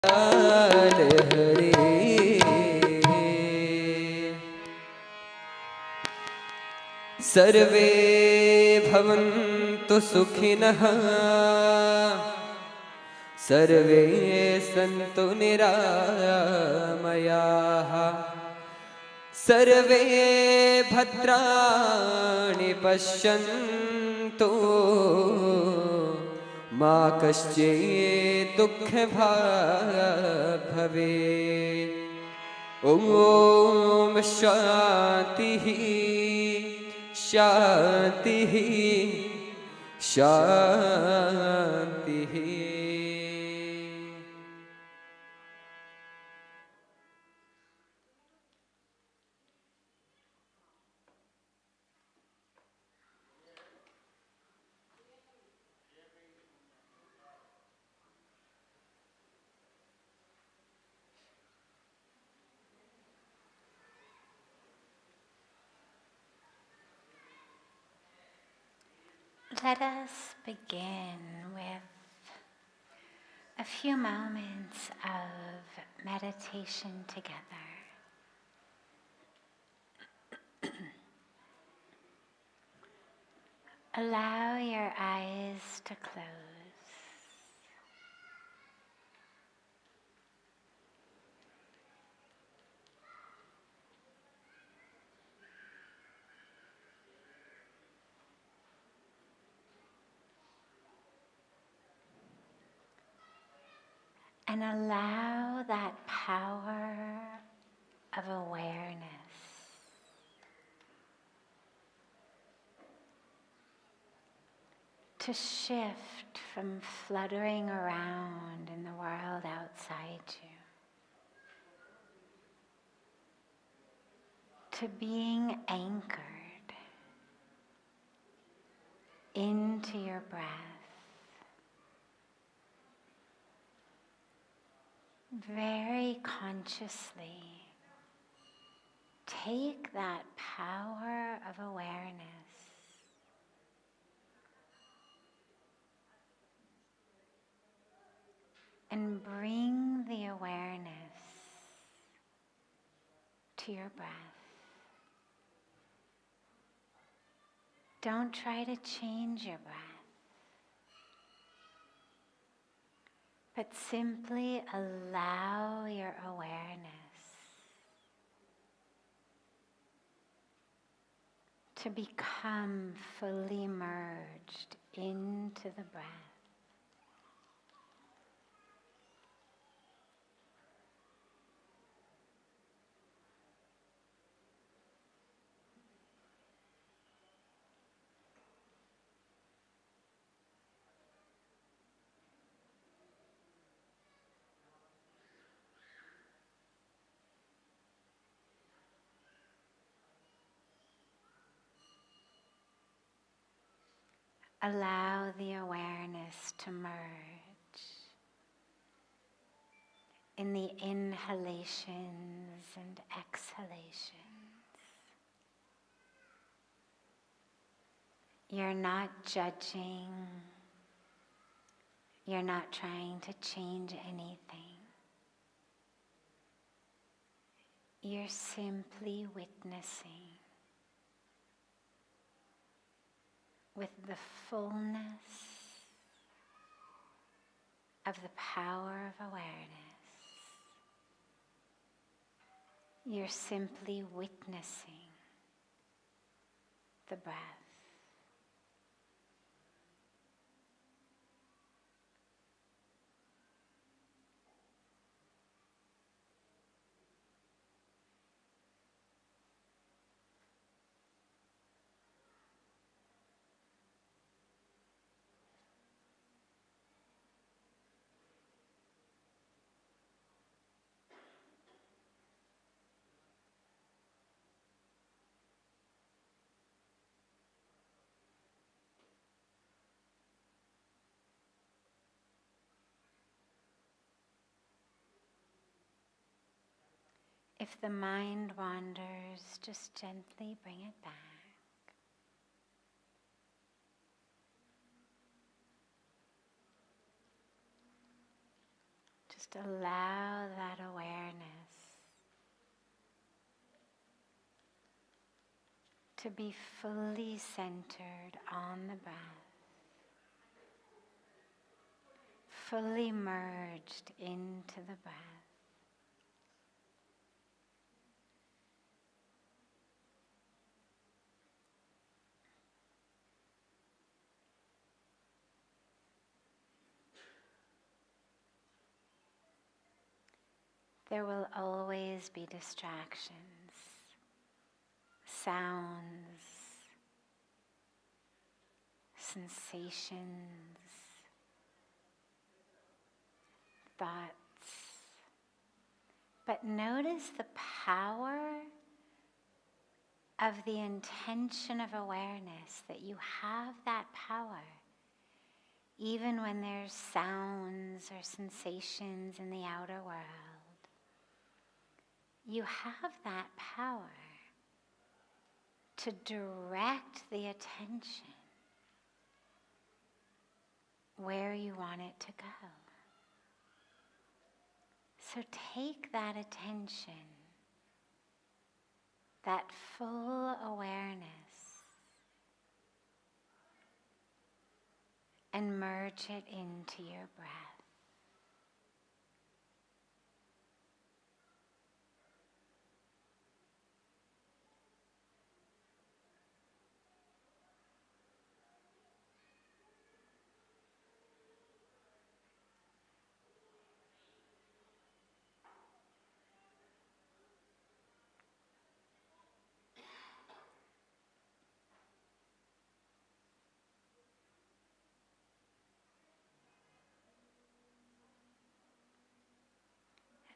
हरे सर्वे भवन्तु सुखिनः सर्वे सन्तु निरामयाः सर्वे भद्राणि पश्यन्तु मा कश्चित् दुःखभाग् भवेत्। ॐ शान्तिः शान्तिः शान्तिः। Let us begin with a few moments of meditation together. Allow your eyes to close. And allow that power of awareness to shift from fluttering around in the world outside you to being anchored into your breath. Very consciously take that power of awareness and bring the awareness to your breath. Don't try to change your breath, but simply allow your awareness to become fully merged into the breath. Allow the awareness to merge in the inhalations and exhalations. You're not judging. You're not trying to change anything. You're simply witnessing with the fullness of the power of awareness. You're simply witnessing the breath. If the mind wanders, just gently bring it back. Just allow that awareness to be fully centered on the breath, fully merged into the breath. There will always be distractions, sounds, sensations, thoughts. But notice the power of the intention of awareness, that you have that power. Even when there's sounds or sensations in the outer world, you have that power to direct the attention where you want it to go. So take that attention, that full awareness, and merge it into your breath.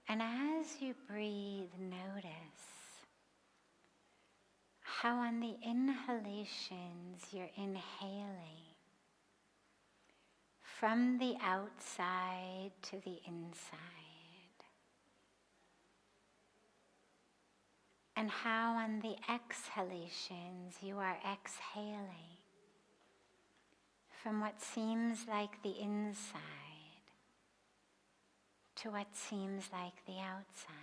And as you breathe, notice how on the inhalations you're inhaling from the outside to the inside, and how on the exhalations you are exhaling from what seems like the inside to what seems like the outside.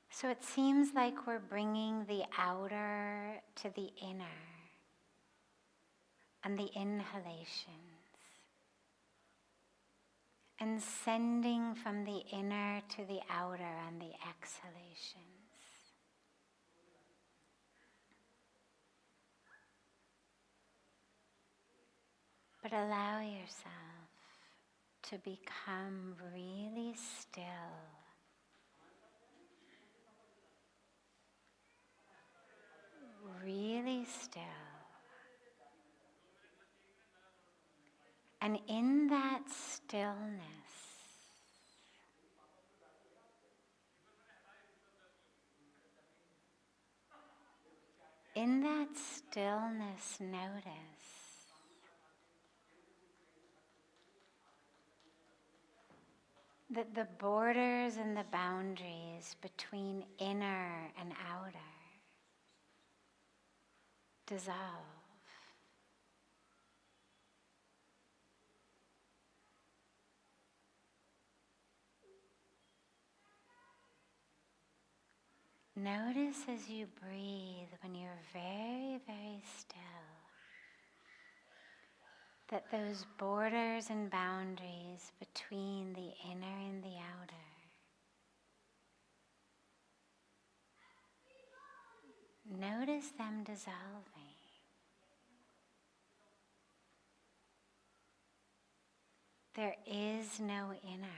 So it seems like we're bringing the outer to the inner on the inhalations, and sending from the inner to the outer on the exhalations. But allow yourself to become really still, really still. And in that stillness, notice that the borders and the boundaries between inner and outer dissolve. Notice as you breathe, when you're very, very still, that those borders and boundaries between the inner and the outer notice them dissolving. There is no inner,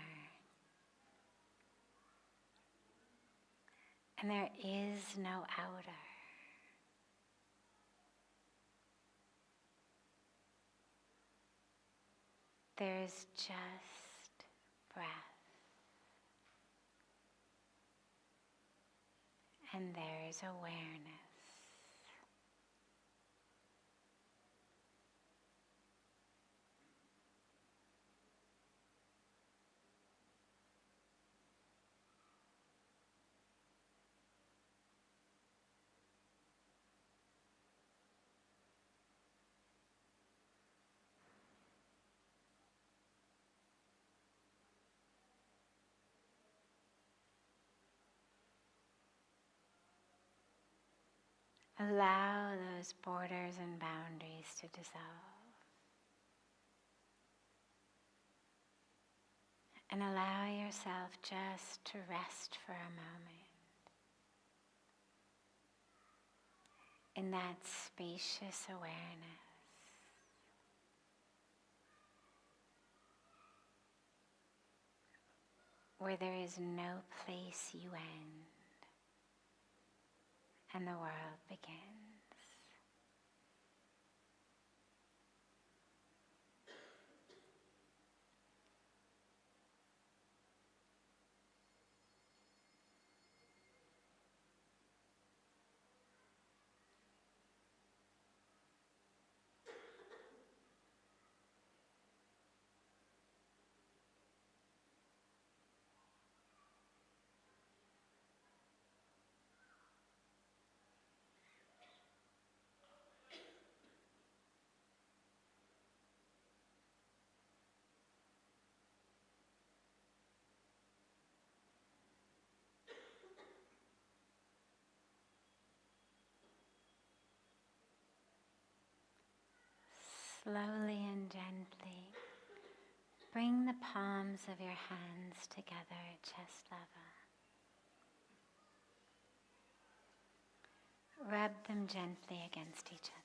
and there is no outer. There is just breath, and there is awareness. Allow those borders and boundaries to dissolve. And allow yourself just to rest for a moment in that spacious awareness. Where there is no place you end and the world begins. Slowly and gently, bring the palms of your hands together at chest level. Rub them gently against each other.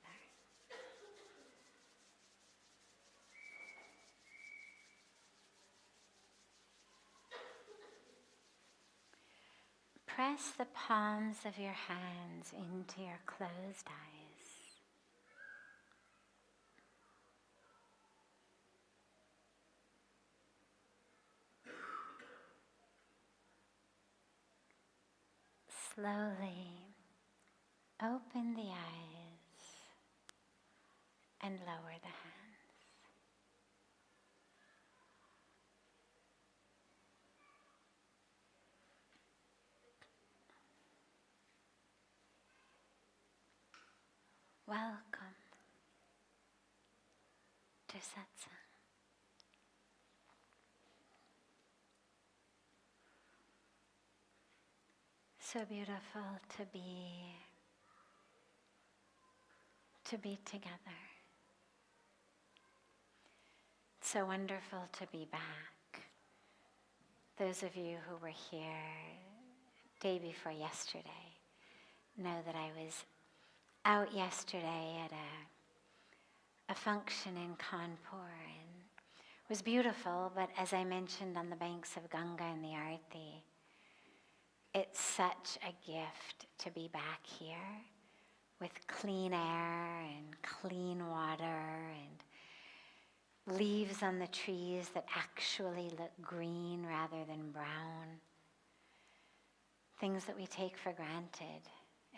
Press the palms of your hands into your closed eyes. Slowly open the eyes and lower the hands. Welcome to Satsang. So beautiful to be together. So wonderful to be back. Those of you who were here day before yesterday know that I was out yesterday at a function in Kanpur, and it was beautiful, but as I mentioned on the banks of Ganga in the Aarti, it's such a gift to be back here with clean air and clean water and leaves on the trees that actually look green rather than brown. Things that we take for granted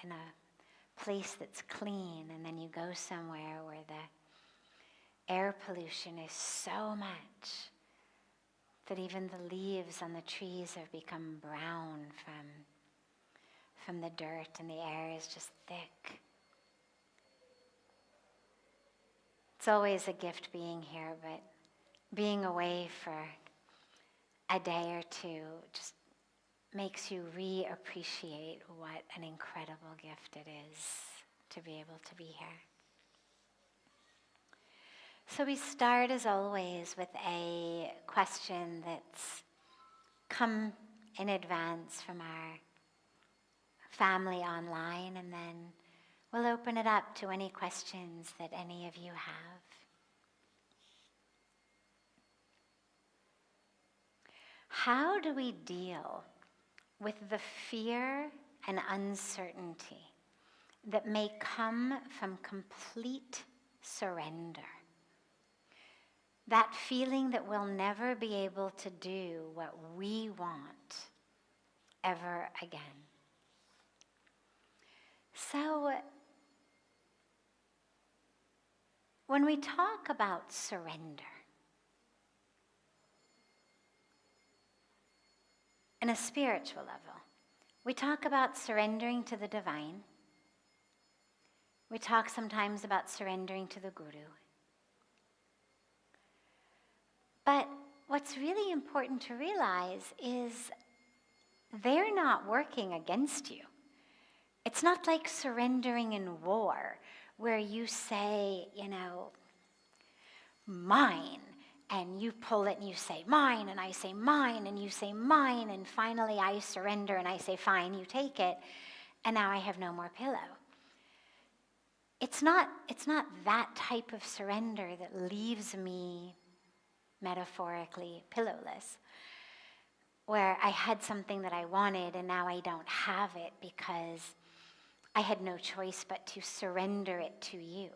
in a place that's clean, and then you go somewhere where the air pollution is so much that even the leaves on the trees have become brown from the dirt, and the air is just thick. It's always a gift being here, but being away for a day or two just makes you reappreciate what an incredible gift it is to be able to be here. So we start, as always, with a question that's come in advance from our family online, and then we'll open it up to any questions that any of you have. How do we deal with the fear and uncertainty that may come from complete surrender? That feeling that we'll never be able to do what we want ever again. So, when we talk about surrender, in a spiritual level, we talk about surrendering to the divine. We talk sometimes about surrendering to the Guru. But what's really important to realize is they're not working against you. It's not like surrendering in war, where you say, mine, and you pull it and you say mine, and I say mine, and you say mine, and finally I surrender and I say fine, you take it, and now I have no more pillow. It's not that type of surrender that leaves me metaphorically pillowless, where I had something that I wanted and now I don't have it because I had no choice but to surrender it to you.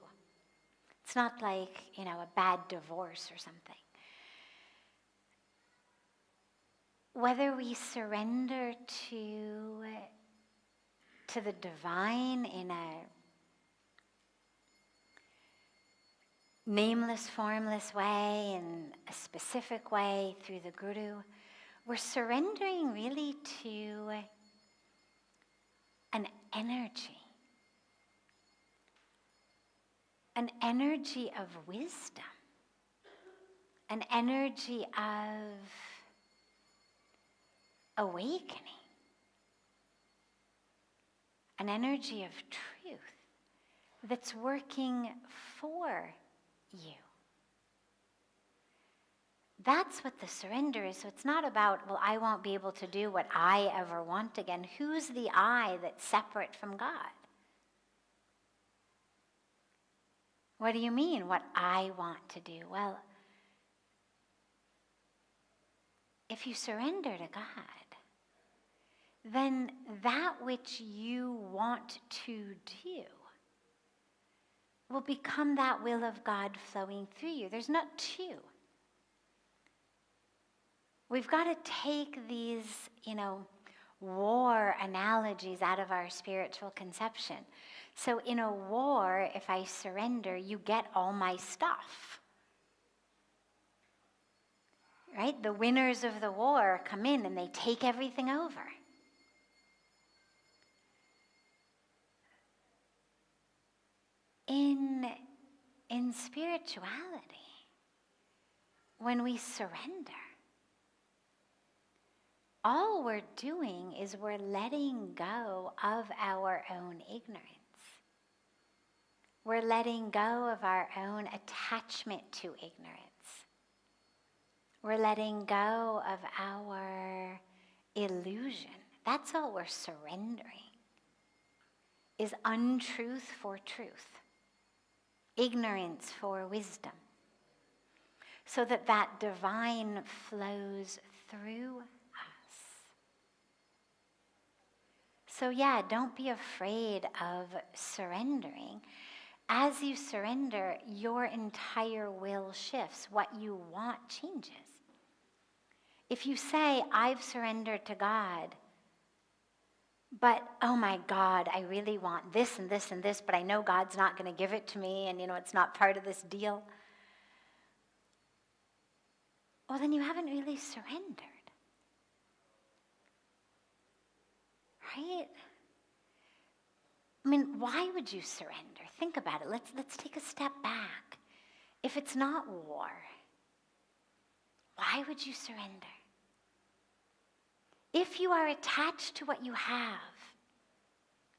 It's not like, a bad divorce or something. Whether we surrender to the divine in a nameless, formless way, in a specific way through the Guru, we're surrendering really to an energy of wisdom, an energy of awakening, an energy of truth that's working for you. That's what the surrender is. So it's not about, well, I won't be able to do what I ever want again. Who's the I that's separate from God? What do you mean, what I want to do? Well, if you surrender to God, then that which you want to do will become that will of God flowing through you. There's not two. We've got to take these, war analogies out of our spiritual conception. So in a war, if I surrender, you get all my stuff. Right? The winners of the war come in and they take everything over. In spirituality, when we surrender, all we're doing is we're letting go of our own ignorance. We're letting go of our own attachment to ignorance. We're letting go of our illusion. That's all we're surrendering, is untruth for truth, ignorance for wisdom, so that divine flows through us. So yeah, don't be afraid of surrendering. As you surrender, your entire will shifts. What you want changes. If you say, I've surrendered to God, but, oh my God, I really want this and this and this, but I know God's not going to give it to me, and it's not part of this deal. Well, then you haven't really surrendered. Right? I mean, why would you surrender? Think about it. Let's take a step back. If it's not war, why would you surrender? If you are attached to what you have,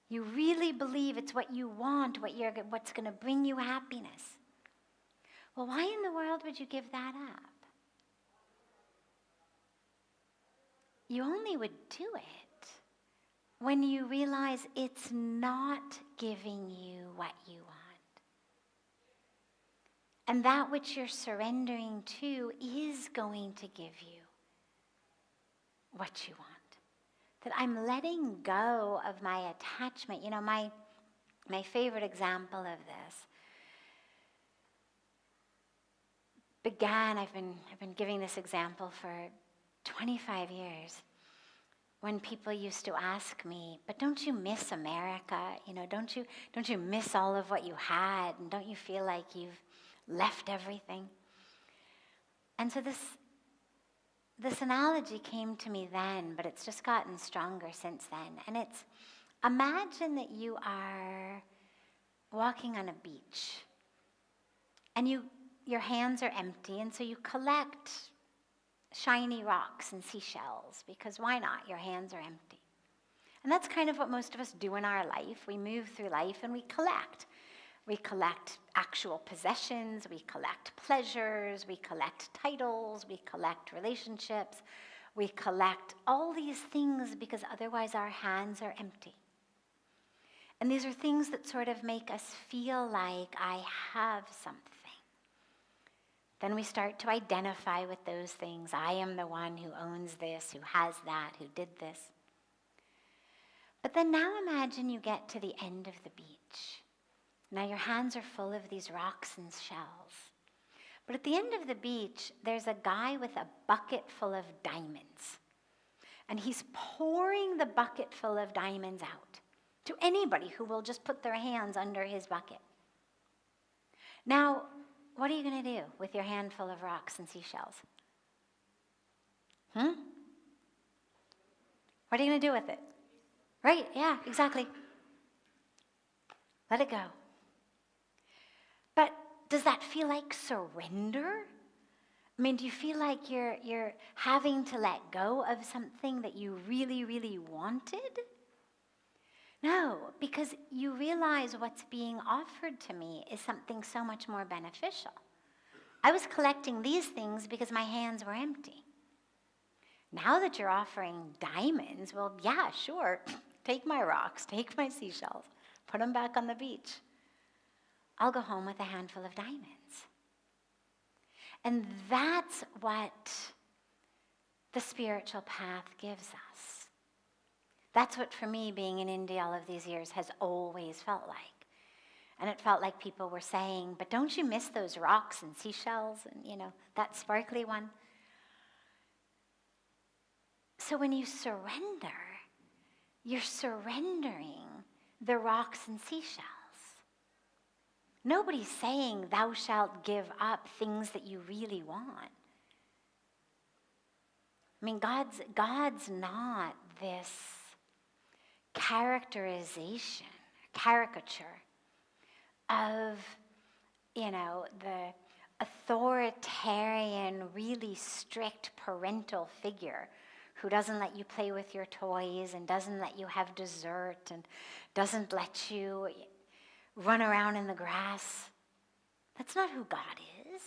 you really believe it's what you want, what's going to bring you happiness. Well, why in the world would you give that up? You only would do it when you realize it's not giving you what you want. And that which you're surrendering to is going to give you what you want. That I'm letting go of my attachment. My favorite example of this began, I've been giving this example for 25 years. When people used to ask me, but don't you miss America? Don't you miss all of what you had? And don't you feel like you've left everything? And so this analogy came to me then, but it's just gotten stronger since then. And it's, imagine that you are walking on a beach and your hands are empty, and so you collect shiny rocks and seashells, because why not? Your hands are empty. And that's kind of what most of us do in our life. We move through life and we collect. We collect actual possessions, we collect pleasures, we collect titles, we collect relationships, we collect all these things because otherwise our hands are empty. And these are things that sort of make us feel like I have something. Then we start to identify with those things. I am the one who owns this, who has that, who did this. But then now imagine you get to the end of the beach. Now your hands are full of these rocks and shells. But at the end of the beach, there's a guy with a bucket full of diamonds. And he's pouring the bucket full of diamonds out to anybody who will just put their hands under his bucket. Now, what are you going to do with your handful of rocks and seashells? What are you going to do with it? Right, yeah, exactly. Let it go. But does that feel like surrender? I mean, do you feel like you're having to let go of something that you really, really wanted? No, because you realize what's being offered to me is something so much more beneficial. I was collecting these things because my hands were empty. Now that you're offering diamonds, well, yeah, sure. Take my rocks, take my seashells, put them back on the beach. I'll go home with a handful of diamonds. And that's what the spiritual path gives us. That's what, for me, being in India all of these years has always felt like. And it felt like people were saying, but don't you miss those rocks and seashells and, that sparkly one? So when you surrender, you're surrendering the rocks and seashells. Nobody's saying thou shalt give up things that you really want. I mean, God's not this characterization, caricature of, the authoritarian, really strict parental figure who doesn't let you play with your toys and doesn't let you have dessert and doesn't let you run around in the grass. That's not who God is.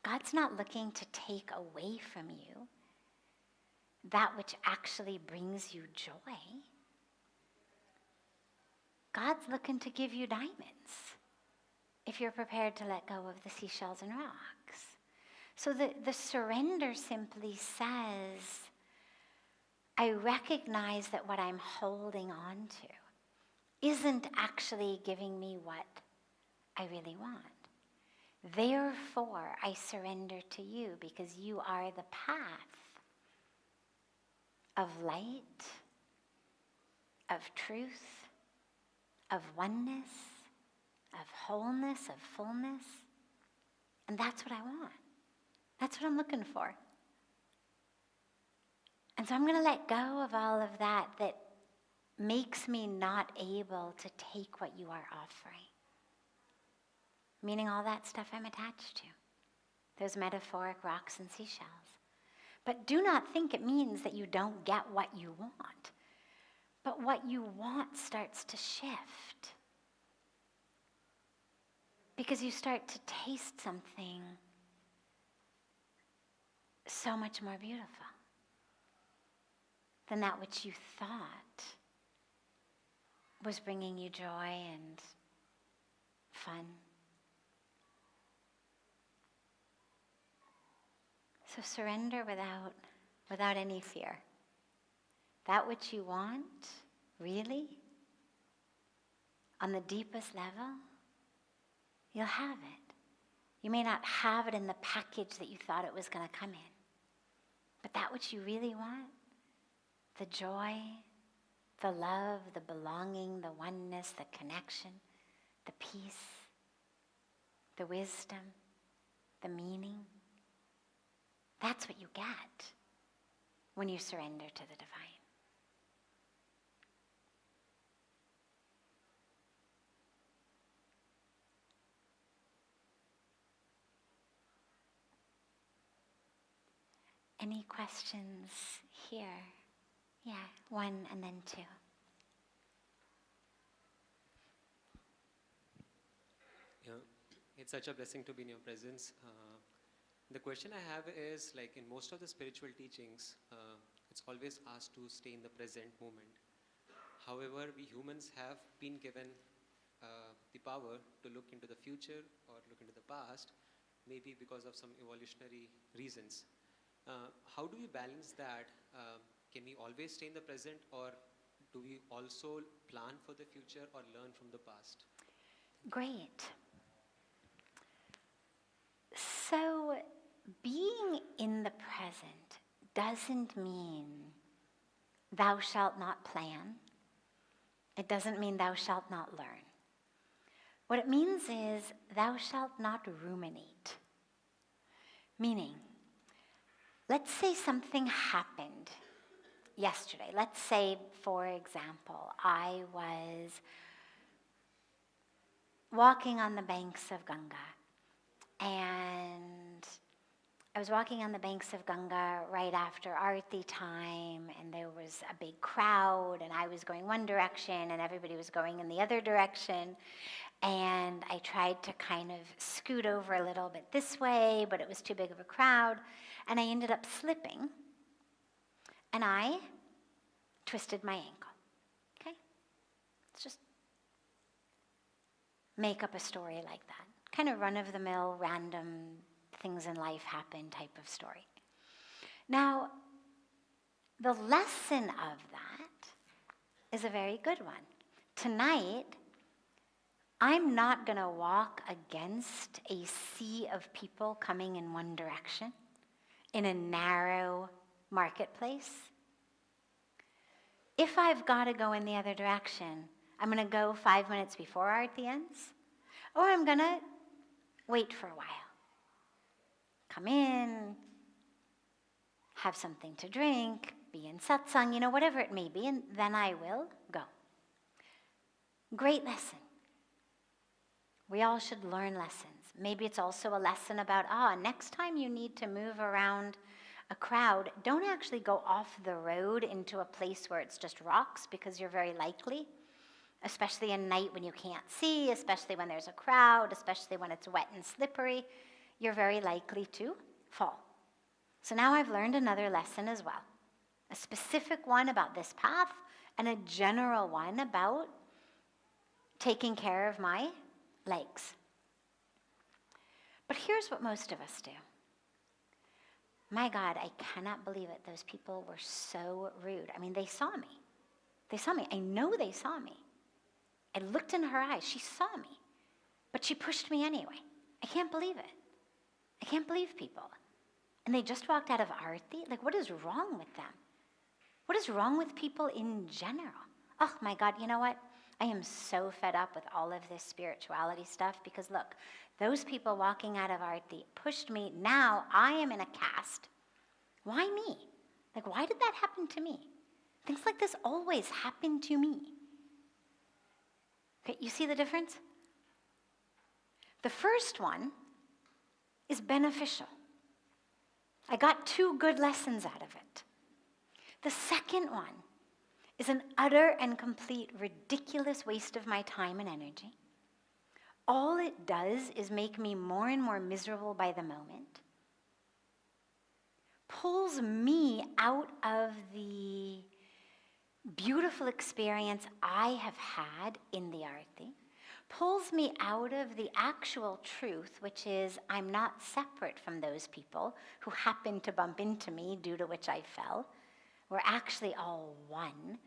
God's not looking to take away from you that which actually brings you joy. God's looking to give you diamonds if you're prepared to let go of the seashells and rocks. So the surrender simply says, I recognize that what I'm holding on to isn't actually giving me what I really want. Therefore, I surrender to you because you are the path of light, of truth, of oneness, of wholeness, of fullness. And that's what I want. That's what I'm looking for. And so I'm going to let go of all of that makes me not able to take what you are offering. Meaning all that stuff I'm attached to. Those metaphoric rocks and seashells. But do not think it means that you don't get what you want. But what you want starts to shift. Because you start to taste something so much more beautiful than that which you thought was bringing you joy and fun. So surrender without any fear. That which you want, really, on the deepest level, you'll have it. You may not have it in the package that you thought it was going to come in. But that which you really want, the joy, the love, the belonging, the oneness, the connection, the peace, the wisdom, the meaning, that's what you get when you surrender to the divine. Any questions here? Yeah, one and then two. It's such a blessing to be in your presence. The question I have is, like in most of the spiritual teachings, it's always asked to stay in the present moment. However, we humans have been given the power to look into the future or look into the past, maybe because of some evolutionary reasons. How do we balance that? Can we always stay in the present, or do we also plan for the future or learn from the past? Great. So, being in the present doesn't mean thou shalt not plan. It doesn't mean thou shalt not learn. What it means is thou shalt not ruminate. Meaning, let's say something happened yesterday. Let's say, for example, I was walking on the banks of Ganga, and I was walking on the banks of Ganga right after Arti time, and there was a big crowd, and I was going one direction, and everybody was going in the other direction, and I tried to kind of scoot over a little bit this way, but it was too big of a crowd, and I ended up slipping, and I twisted my ankle. Okay? Let's just make up a story like that. Kind of run-of-the-mill, random things in life happen type of story. Now, the lesson of that is a very good one. Tonight, I'm not going to walk against a sea of people coming in one direction in a narrow marketplace. If I've got to go in the other direction, I'm going to go 5 minutes before Arti ends, or I'm going to wait for a while. Come in, have something to drink, be in satsang, whatever it may be, and then I will go. Great lesson. We all should learn lessons. Maybe it's also a lesson about, next time you need to move around a crowd, don't actually go off the road into a place where it's just rocks, because you're very likely, especially at night when you can't see, especially when there's a crowd, especially when it's wet and slippery, you're very likely to fall. So now I've learned another lesson as well. A specific one about this path, and a general one about taking care of my legs. But here's what most of us do. My God, I cannot believe it. Those people were so rude. I mean, they saw me. They saw me. I know they saw me. I looked in her eyes. She saw me. But she pushed me anyway. I can't believe it. I can't believe people. And they just walked out of Arti? Like, what is wrong with them? What is wrong with people in general? Oh my God, you know what? I am so fed up with all of this spirituality stuff, because look, those people walking out of Arti pushed me. Now I am in a caste. Why me? Like, why did that happen to me? Things like this always happen to me. Okay, you see the difference? The first one is beneficial. I got 2 good lessons out of it. The second one is an utter and complete ridiculous waste of my time and energy. All it does is make me more and more miserable by the moment, pulls me out of the beautiful experience I have had in the Arti, pulls me out of the actual truth, which is I'm not separate from those people who happened to bump into me, due to which I fell. We're actually all one.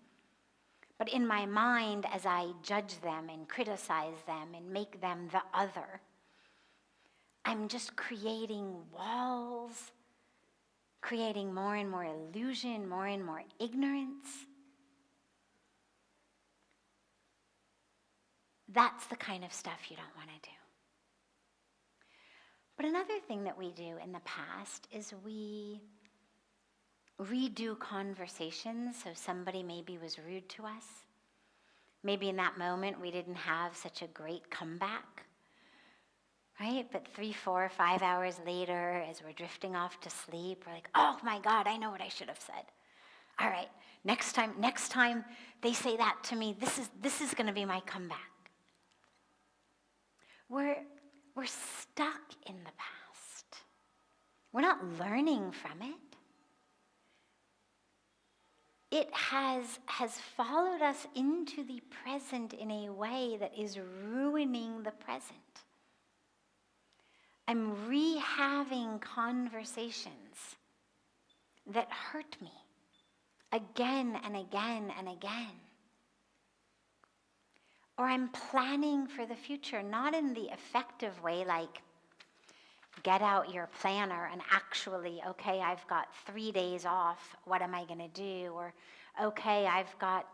But in my mind, as I judge them and criticize them and make them the other, I'm just creating walls, creating more and more illusion, more and more ignorance. That's the kind of stuff you don't want to do. But another thing that we do in the past is we redo conversations. So somebody maybe was rude to us. Maybe in that moment we didn't have such a great comeback, right? But 3, 4, 5 hours later, as we're drifting off to sleep, we're like, oh my God, I know what I should have said. All right, next time they say that to me, this is going to be my comeback. we're stuck in the past. We're not learning from it. It has followed us into the present in a way that is ruining the present. I'm rehaving conversations that hurt me again and again and again. Or I'm planning for the future, not in the effective way like get out your planner and actually, okay, I've got 3 days off, what am I going to do? Or, okay, I've got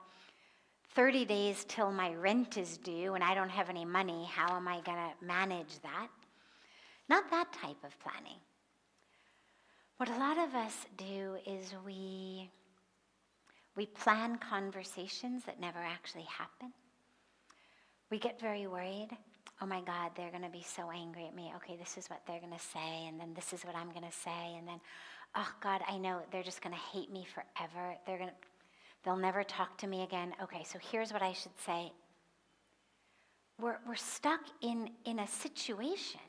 30 days till my rent is due and I don't have any money, how am I going to manage that? Not that type of planning. What a lot of us do is we plan conversations that never actually happen. We get very worried. Oh my God, they're going to be so angry at me. Okay, this is what they're going to say, and then this is what I'm going to say, and then, oh God, I know they're just going to hate me forever. They'll never talk to me again. Okay, so here's what I should say. We're stuck in a situation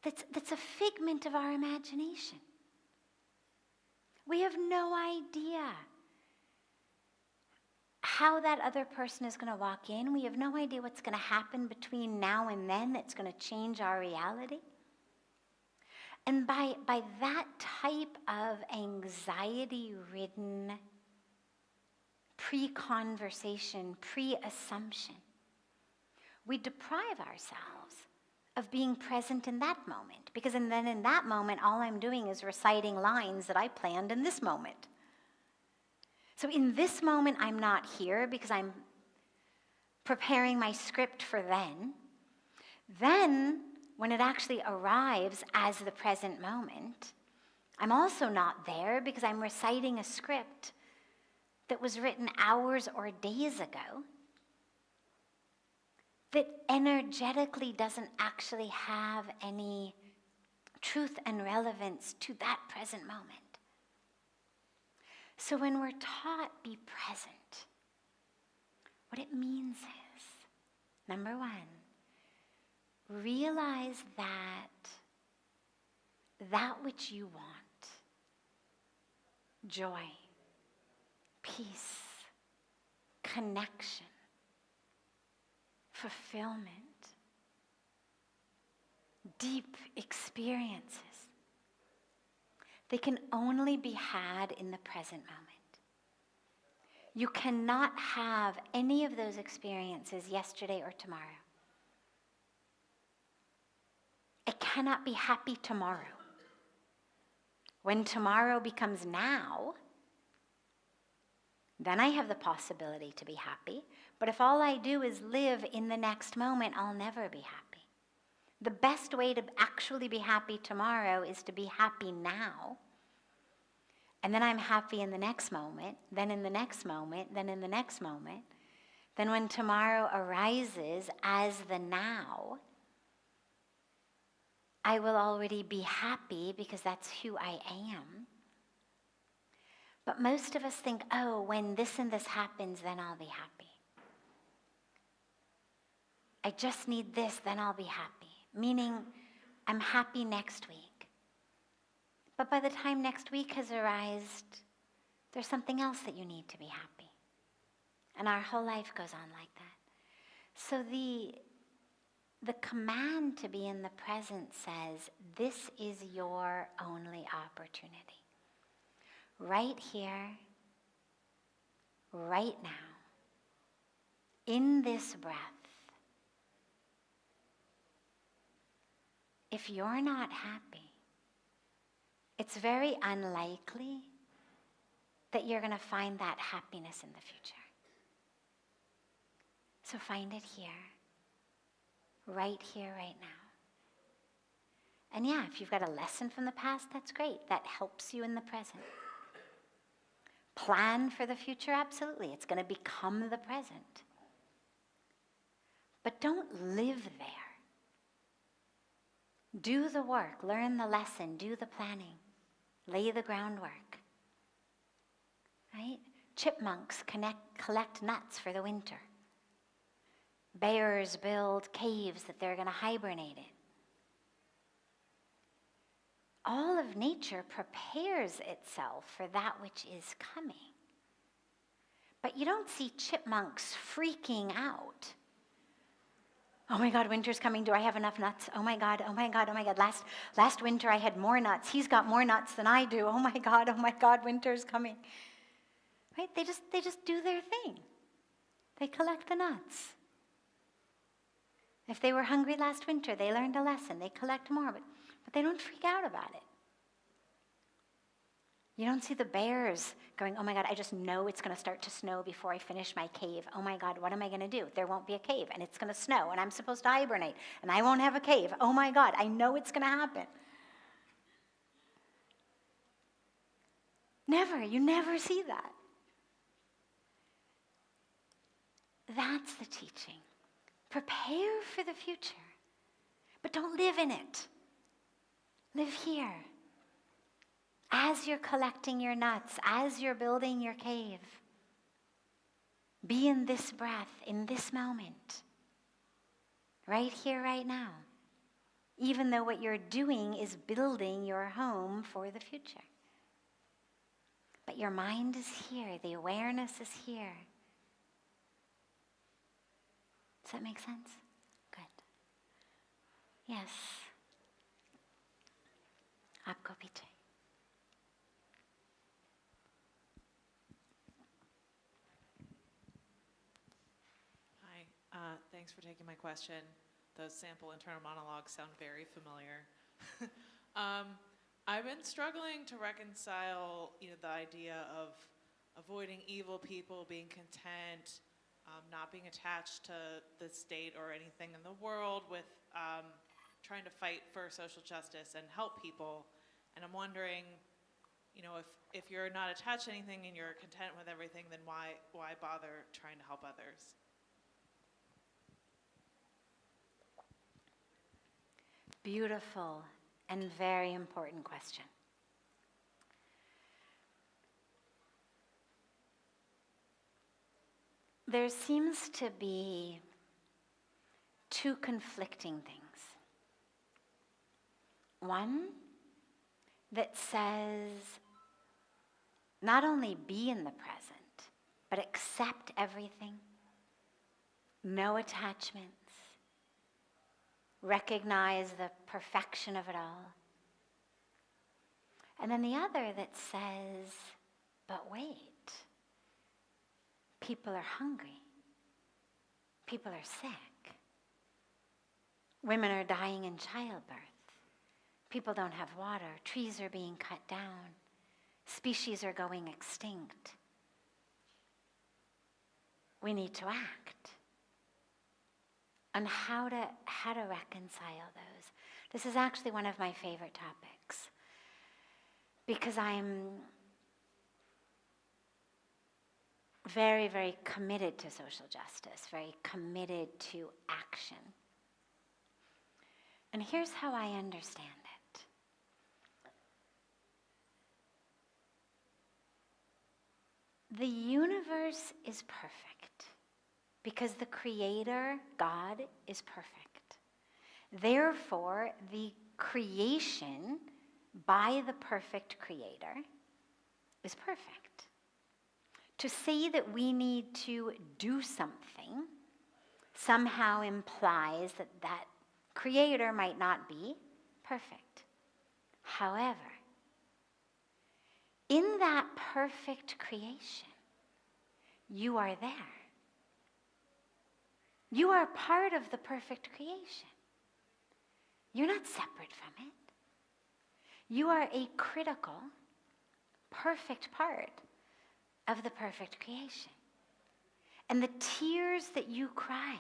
that's a figment of our imagination. We have no idea how that other person is going to walk in. We have no idea what's going to happen between now and then that's going to change our reality. And by that type of anxiety-ridden pre-conversation, pre-assumption, we deprive ourselves of being present in that moment. Because then in that moment, all I'm doing is reciting lines that I planned in this moment. So in this moment, I'm not here because I'm preparing my script for then. Then, when it actually arrives as the present moment, I'm also not there because I'm reciting a script that was written hours or days ago that energetically doesn't actually have any truth and relevance to that present moment. So when we're taught be present, what it means is, number one, realize that which you want, joy, peace, connection, fulfillment, deep experiences, they can only be had in the present moment. You cannot have any of those experiences yesterday or tomorrow. I cannot be happy tomorrow. When tomorrow becomes now, then I have the possibility to be happy. But if all I do is live in the next moment, I'll never be happy. The best way to actually be happy tomorrow is to be happy now. And then I'm happy in the next moment, then in the next moment, then in the next moment. Then when tomorrow arises as the now, I will already be happy because that's who I am. But most of us think, oh, when this and this happens, then I'll be happy. I just need this, then I'll be happy. Meaning, I'm happy next week. But by the time next week has arisen, there's something else that you need to be happy. And our whole life goes on like that. So the command to be in the present says, this is your only opportunity. Right here, right now, in this breath. If you're not happy, it's very unlikely that you're going to find that happiness in the future. So find it here, right now. And yeah, if you've got a lesson from the past, that's great. That helps you in the present. Plan for the future, absolutely. It's going to become the present. But don't live there. Do the work, learn the lesson, do the planning, lay the groundwork. Right? Chipmunks collect nuts for the winter. Bears build caves that they're going to hibernate in. All of nature prepares itself for that which is coming. But you don't see chipmunks freaking out. Oh my God, winter's coming. Do I have enough nuts? Oh my God, oh my God, oh my God. Last winter I had more nuts. He's got more nuts than I do. Oh my God, winter's coming. Right? They just do their thing. They collect the nuts. If they were hungry last winter, they learned a lesson. They collect more, but they don't freak out about it. You don't see the bears going, oh my God, I just know it's going to start to snow before I finish my cave. Oh my God, what am I going to do? There won't be a cave, and it's going to snow, and I'm supposed to hibernate, and I won't have a cave. Oh my God, I know it's going to happen. Never, you never see that. That's the teaching. Prepare for the future, but don't live in it. Live here. As you're collecting your nuts, as you're building your cave, be in this breath, in this moment, right here, right now, even though what you're doing is building your home for the future. But your mind is here, the awareness is here. Does that make sense? Good. Yes. Aapko piche. Thanks for taking my question. Those sample internal monologues sound very familiar. I've been struggling to reconcile, the idea of avoiding evil people, being content, not being attached to the state or anything in the world, with trying to fight for social justice and help people. And I'm wondering, if you're not attached to anything and you're content with everything, then why bother trying to help others? Beautiful and very important question. There seems to be two conflicting things. One that says not only be in the present, but accept everything, no attachments, recognize the perfection of it all. And then the other that says, but wait, people are hungry. People are sick. Women are dying in childbirth. People don't have water. Trees are being cut down. Species are going extinct. We need to act. And how to reconcile those. This is actually one of my favorite topics because I'm very, very committed to social justice, very committed to action. And here's how I understand it. The universe is perfect because the Creator, God, is perfect. Therefore, the creation by the perfect Creator is perfect. To say that we need to do something somehow implies that that Creator might not be perfect. However, in that perfect creation, you are there. You are part of the perfect creation. You're not separate from it. You are a critical, perfect part of the perfect creation. And the tears that you cry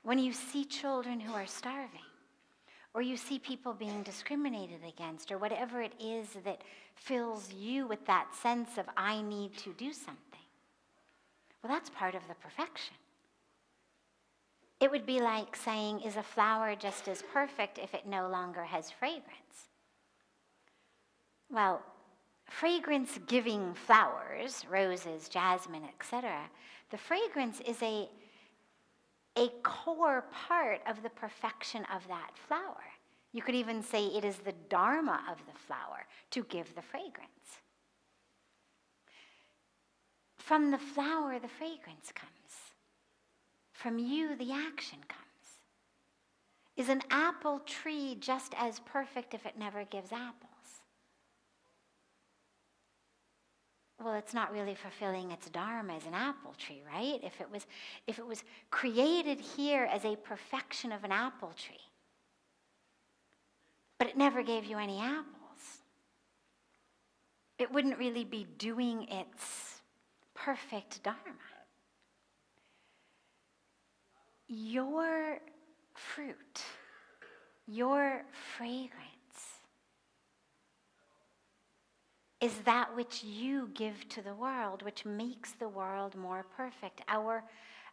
when you see children who are starving, or you see people being discriminated against, or whatever it is that fills you with that sense of, I need to do something. Well, that's part of the perfection. It would be like saying, is a flower just as perfect if it no longer has fragrance? Well, fragrance-giving flowers, roses, jasmine, etc., the fragrance is a a core part of the perfection of that flower. You could even say it is the dharma of the flower to give the fragrance. From the flower, the fragrance comes. From you, the action comes. Is an apple tree just as perfect if it never gives apples? Well, it's not really fulfilling its dharma as an apple tree, right? If it was created here as a perfection of an apple tree, but it never gave you any apples, it wouldn't really be doing its perfect dharma. Your fruit, your fragrance, is that which you give to the world, which makes the world more perfect. Our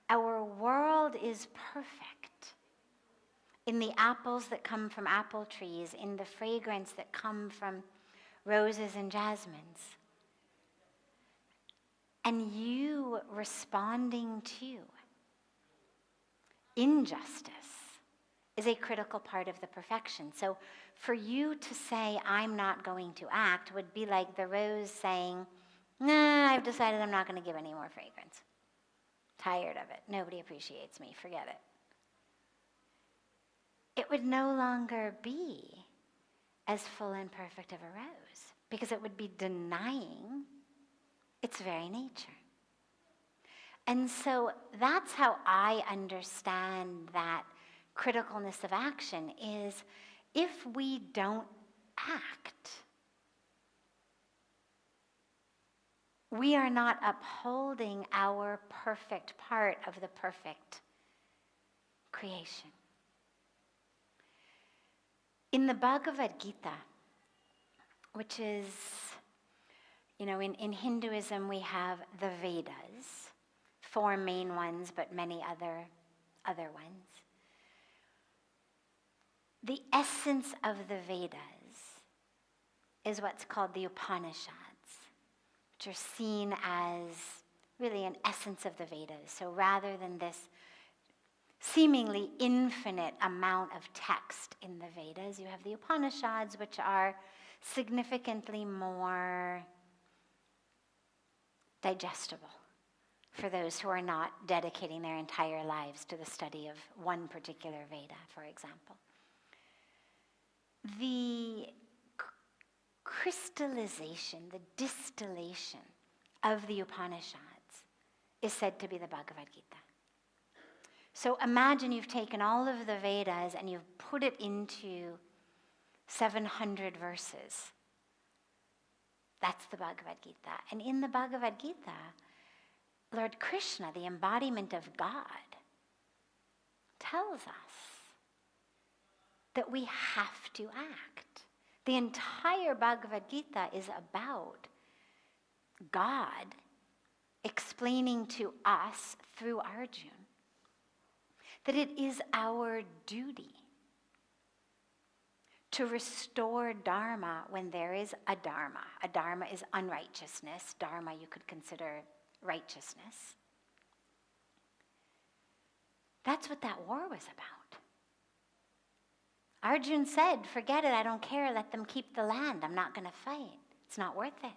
world is perfect in the apples that come from apple trees, in the fragrance that come from roses and jasmines. And you responding to injustice is a critical part of the perfection. So for you to say, I'm not going to act, would be like the rose saying, nah, I've decided I'm not going to give any more fragrance. Tired of it. Nobody appreciates me. Forget it. It would no longer be as full and perfect of a rose because it would be denying its very nature. And so that's how I understand that criticalness of action is if we don't act, we are not upholding our perfect part of the perfect creation. In the Bhagavad Gita, which is, in Hinduism we have the Vedas, 4 main ones, but many other ones. The essence of the Vedas is what's called the Upanishads, which are seen as really an essence of the Vedas. So rather than this seemingly infinite amount of text in the Vedas, you have the Upanishads, which are significantly more digestible for those who are not dedicating their entire lives to the study of one particular Veda, for example. The crystallization, the distillation of the Upanishads is said to be the Bhagavad Gita. So imagine you've taken all of the Vedas and you've put it into 700 verses. That's the Bhagavad Gita. And in the Bhagavad Gita, Lord Krishna, the embodiment of God, tells us that we have to act. The entire Bhagavad Gita is about God explaining to us through Arjuna that it is our duty to restore dharma when there is a dharma. A dharma is unrighteousness. Dharma you could consider righteousness. That's what that war was about. Arjuna said, forget it, I don't care, let them keep the land. I'm not going to fight. It's not worth it.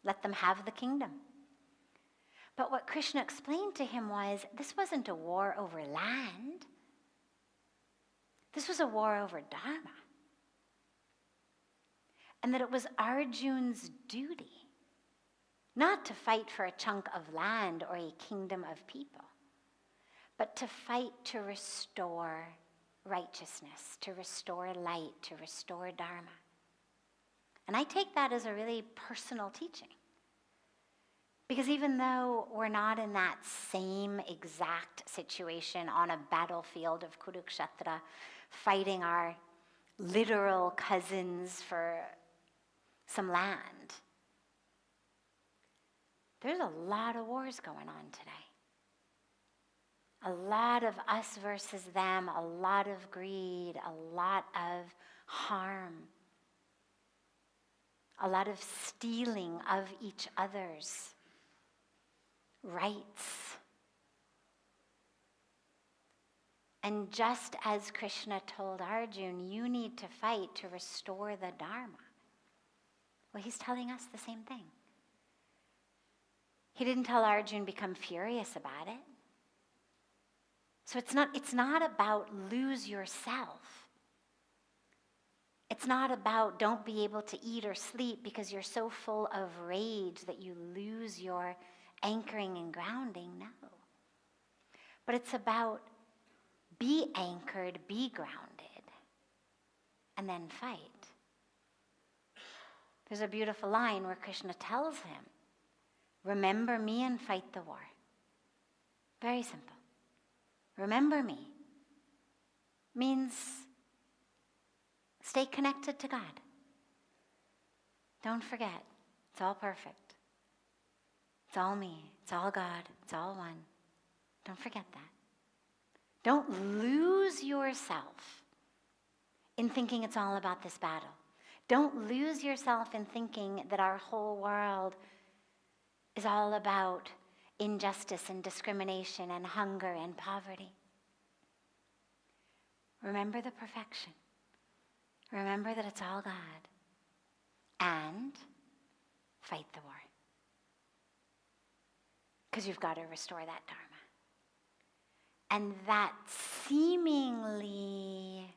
Let them have the kingdom. But what Krishna explained to him was, this wasn't a war over land. This was a war over dharma. And that it was Arjuna's duty not to fight for a chunk of land or a kingdom of people, but to fight to restore righteousness, to restore light, to restore dharma. And I take that as a really personal teaching. Because even though we're not in that same exact situation on a battlefield of Kurukshetra, fighting our literal cousins for some land, there's a lot of wars going on today. A lot of us versus them, a lot of greed, a lot of harm, a lot of stealing of each other's rights. And just as Krishna told Arjuna, you need to fight to restore the Dharma. Well, he's telling us the same thing. He didn't tell Arjuna become furious about it. So it's not about lose yourself. It's not about don't be able to eat or sleep because you're so full of rage that you lose your anchoring and grounding. No. But it's about be anchored, be grounded, and then fight. There's a beautiful line where Krishna tells him, remember me and fight the war. Very simple. Remember me means stay connected to God. Don't forget, it's all perfect. It's all me, it's all God, it's all one. Don't forget that. Don't lose yourself in thinking it's all about this battle. Don't lose yourself in thinking that our whole world is all about injustice and discrimination and hunger and poverty. Remember the perfection. Remember that it's all God. And fight the war. Because you've got to restore that Dharma. And that seemingly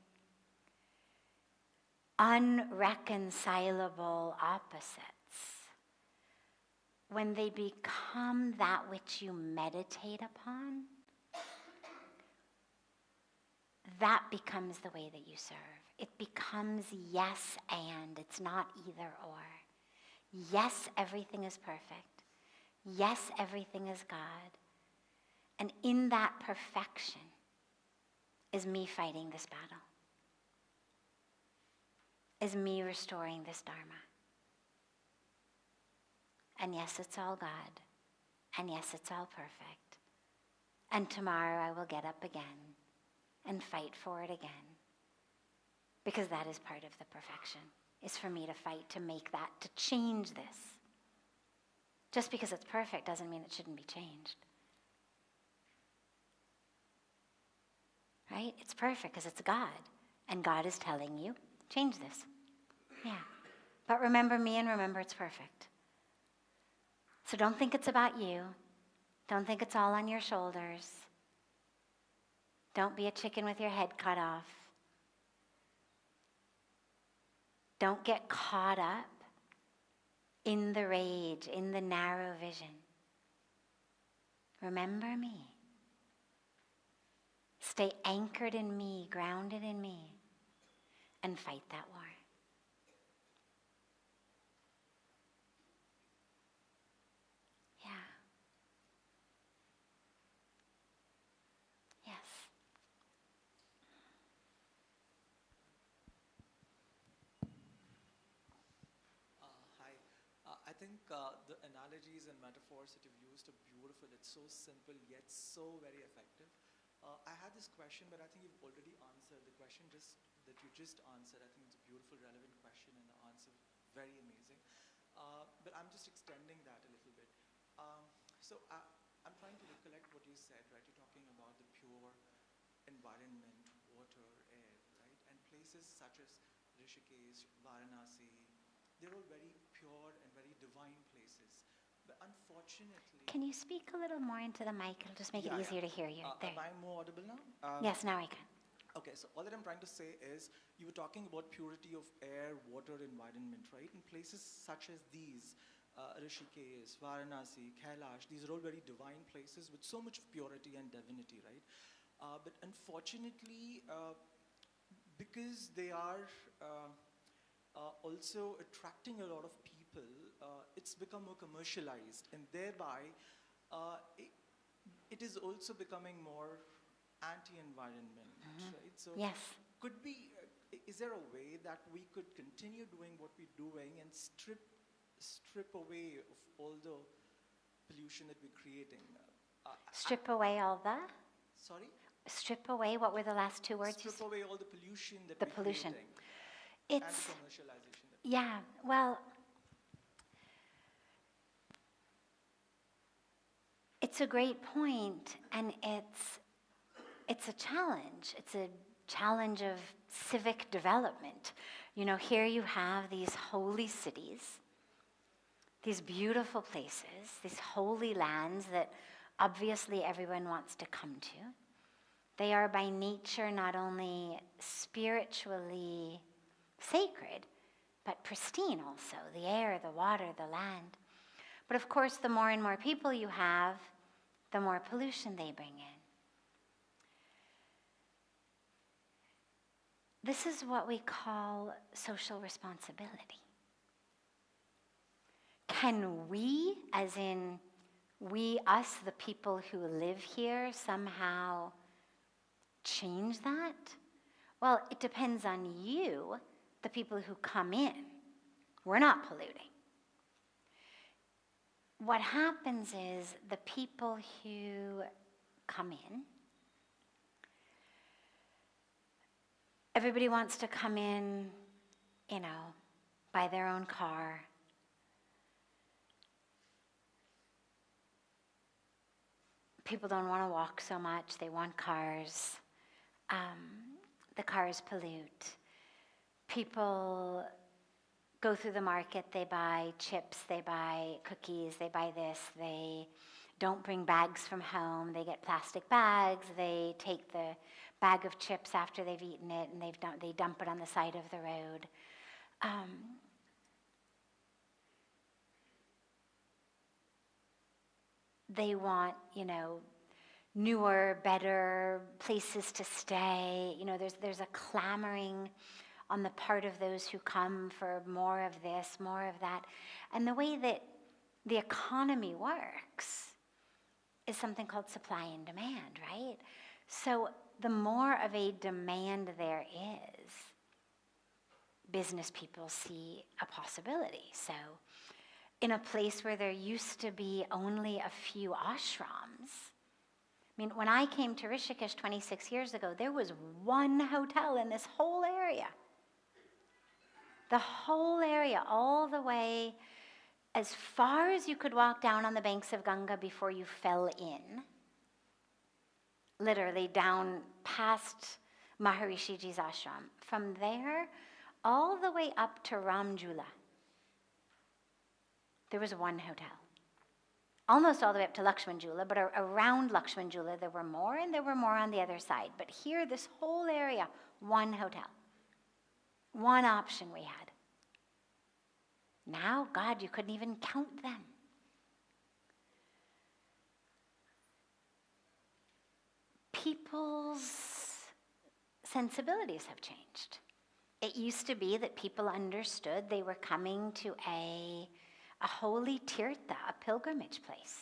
unreconcilable opposites, when they become that which you meditate upon, that becomes the way that you serve. It becomes yes and, it's not either or. Yes, everything is perfect. Yes, everything is God. And in that perfection is me fighting this battle, is me restoring this Dharma. And yes, it's all God. And yes, it's all perfect. And tomorrow I will get up again and fight for it again. Because that is part of the perfection, is for me to fight to make that, to change this. Just because it's perfect doesn't mean it shouldn't be changed. Right? It's perfect because it's God. And God is telling you, change this. Yeah. But remember me and remember it's perfect. So don't think it's about you. Don't think it's all on your shoulders. Don't be a chicken with your head cut off. Don't get caught up in the rage, in the narrow vision. Remember me. Stay anchored in me, grounded in me, and fight that war. Yeah. Yes. Hi. I think the analogies and metaphors that you've used are beautiful. It's so simple yet so very effective. I had this question, but I think you've already answered the question that you just answered. I think it's a beautiful, relevant question, and the answer very amazing. But I'm just extending that a little bit. I'm trying to recollect what you said, right? You're talking about the pure environment, water, air, right? And places such as Rishikesh, Varanasi, they're all very pure and very divine places. But unfortunately... Can you speak a little more into the mic? It'll just make it easier to hear you. There. Am I more audible now? Yes, now I can. Okay, so all that I'm trying to say is, you were talking about purity of air, water, environment, right? In places such as these, Rishikesh, Varanasi, Kailash, these are all very divine places with so much of purity and divinity, right? But unfortunately, because they are also attracting a lot of people, it's become more commercialized, and thereby it is also becoming more anti-environment, right? So Yes. could be, is there a way that we could continue doing what we're doing and strip away of all the pollution that we're creating? Strip away all the? Sorry? Strip away, what were the last two words? Strip away all the pollution that The we're pollution. creating. It's, And the commercialization. yeah, well, it's a great point, and it's a challenge. It's a challenge of civic development. You know, here you have these holy cities, these beautiful places, these holy lands that obviously everyone wants to come to. They are by nature not only spiritually sacred, but pristine also, the air, the water, the land. But of course, the more and more people you have, the more pollution they bring in. This is what we call social responsibility. Can we, as in we, us, the people who live here, somehow change that? Well, it depends on you, the people who come in. We're not polluting. What happens is the people who come in, everybody wants to come in, you know, by their own car. People don't want to walk so much. They want cars. The cars pollute. People go through the market. They buy chips. They buy cookies. They buy this. They don't bring bags from home. They get plastic bags. They take the bag of chips after they've eaten it, and they dump it on the side of the road. They want, you know, newer, better places to stay. You know, there's a clamoring on the part of those who come for more of this, more of that. And the way that the economy works is something called supply and demand, right? So the more of a demand there is, business people see a possibility. So in a place where there used to be only a few ashrams, I mean, when I came to Rishikesh 26 years ago, there was one hotel in this whole area. The whole area, all the way as far as you could walk down on the banks of Ganga before you fell in, literally down past Maharishiji's ashram. From there, all the way up to Ramjula, there was one hotel. Almost all the way up to Lakshmanjula, but around Lakshmanjula there were more, and there were more on the other side. But here, this whole area, one hotel. One option we had. Now, God, you couldn't even count them. People's sensibilities have changed. It used to be that people understood they were coming to a holy tirtha, a pilgrimage place.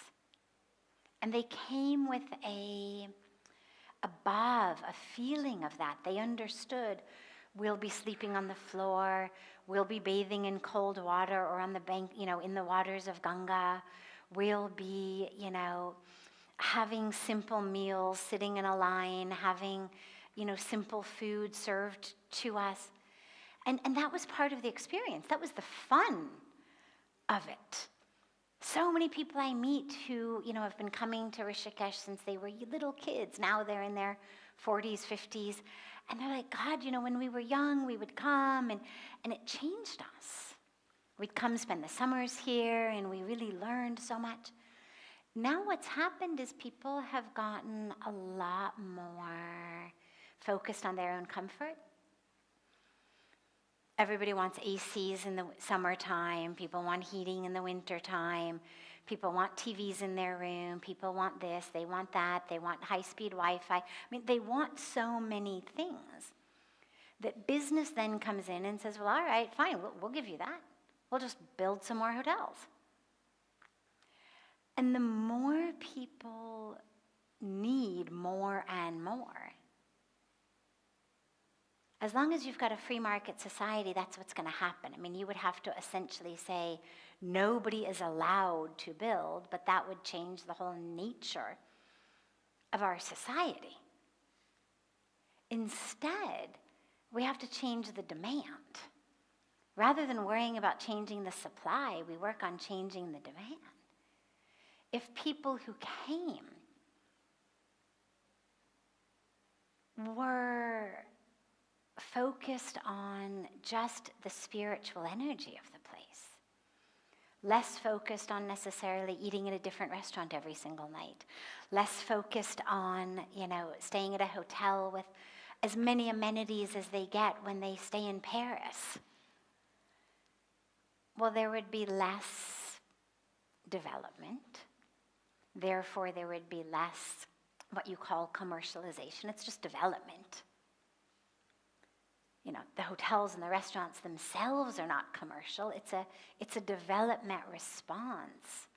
And they came with a feeling of that. They understood, we'll be sleeping on the floor, we'll be bathing in cold water or on the bank, you know, in the waters of Ganga. We'll be, you know, having simple meals, sitting in a line, having, you know, simple food served to us. And that was part of the experience. That was the fun of it. So many people I meet who, you know, have been coming to Rishikesh since they were little kids. Now they're in their 40s, 50s. And they're like, God, you know, when we were young, we would come, and it changed us. We'd come spend the summers here, and we really learned so much. Now what's happened is people have gotten a lot more focused on their own comfort. Everybody wants ACs in the summertime. People want heating in the wintertime. People want TVs in their room. People want this. They want that. They want high-speed Wi-Fi. I mean, they want so many things that business then comes in and says, well, all right, fine, we'll give you that. We'll just build some more hotels. And the more people need more and more, as long as you've got a free market society, that's what's going to happen. I mean, you would have to essentially say nobody is allowed to build, but that would change the whole nature of our society. Instead, we have to change the demand. Rather than worrying about changing the supply, we work on changing the demand. If people who came were focused on just the spiritual energy of the place. Less focused on necessarily eating at a different restaurant every single night. Less focused on, staying at a hotel with as many amenities as they get when they stay in Paris. Well, there would be less development. Therefore, there would be less what you call commercialization. It's just development. The hotels and the restaurants themselves are not commercial. It's a development response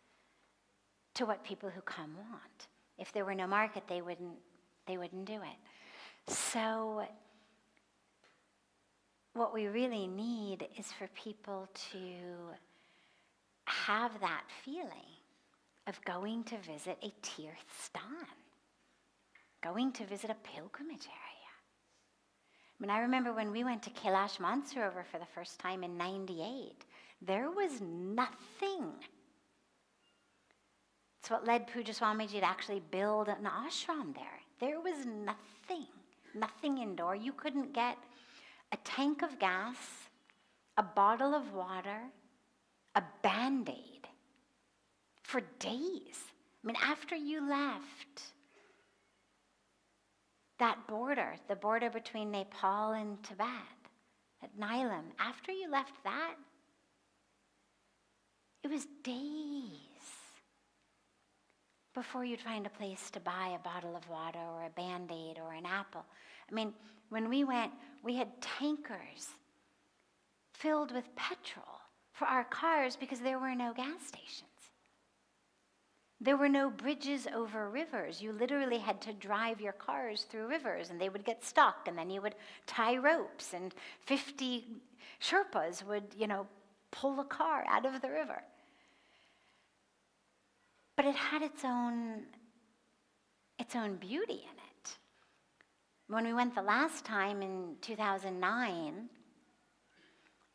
to what people who come want. If there were no market, they wouldn't do it. So what we really need is for people to have that feeling of going to visit a tirth stan, going to visit a pilgrimage area. I remember when we went to Kailash Mansarovar for the first time in '98, there was nothing. It's what led Pujya Sadhviji to actually build an ashram there. There was nothing indoor. You couldn't get a tank of gas, a bottle of water, a Band-Aid for days. After you left that border, the border between Nepal and Tibet, at Nilam, after you left that, it was days before you'd find a place to buy a bottle of water or a Band-Aid or an apple. When we went, we had tankers filled with petrol for our cars because there were no gas stations. There were no bridges over rivers. You literally had to drive your cars through rivers, and they would get stuck, and then you would tie ropes, and 50 Sherpas would, pull a car out of the river. But it had its own beauty in it. When we went the last time in 2009,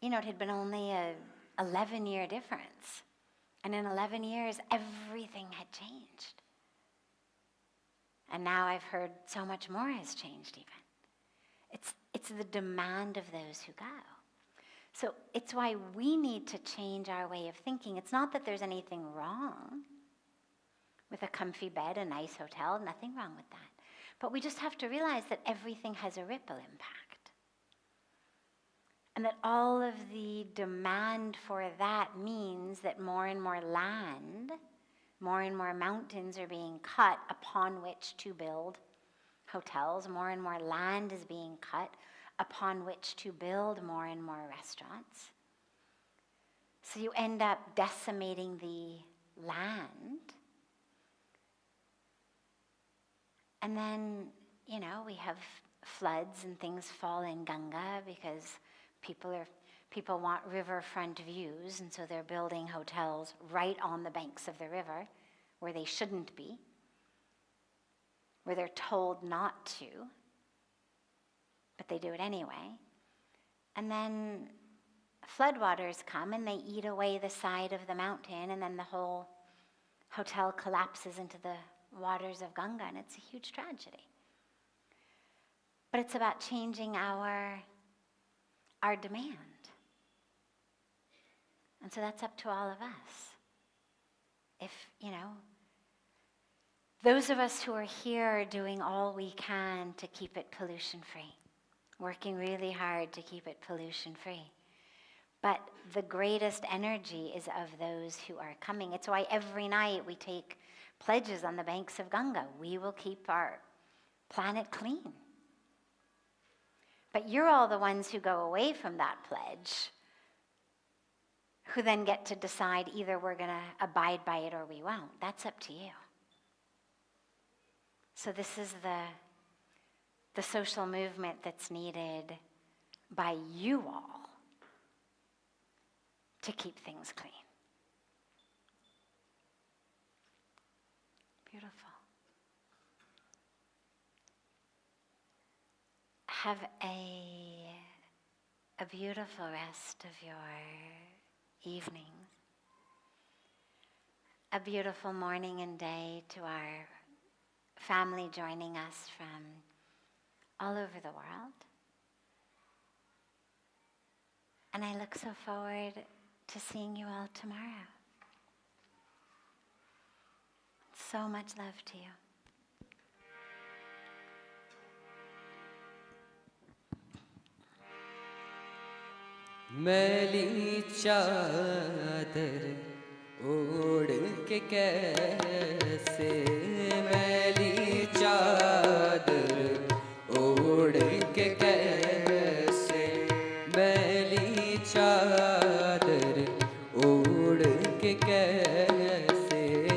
it had been only a 11-year difference. And in 11 years, everything had changed. And now I've heard so much more has changed even. It's the demand of those who go. So it's why we need to change our way of thinking. It's not that there's anything wrong with a comfy bed, a nice hotel, nothing wrong with that. But we just have to realize that everything has a ripple impact. And that all of the demand for that means that more and more land, more and more mountains are being cut upon which to build hotels. More and more land is being cut upon which to build more and more restaurants. So you end up decimating the land. And then, we have floods and things fall in Ganga because people want riverfront views, and so they're building hotels right on the banks of the river where they shouldn't be, where they're told not to, but they do it anyway. And then floodwaters come and they eat away the side of the mountain, and then the whole hotel collapses into the waters of Ganga, and it's a huge tragedy. But it's about changing our demand. And so that's up to all of us. If, those of us who are here are doing all we can to keep it pollution-free, working really hard to keep it pollution-free. But the greatest energy is of those who are coming. It's why every night we take pledges on the banks of Ganga. We will keep our planet clean. But you're all the ones who go away from that pledge, who then get to decide either we're going to abide by it or we won't. That's up to you. So this is the social movement that's needed by you all to keep things clean. Beautiful. Have a beautiful rest of your evening. A beautiful morning and day to our family joining us from all over the world. And I look so forward to seeing you all tomorrow. So much love to you. मैली चादर ओढ़ के कैसे मैं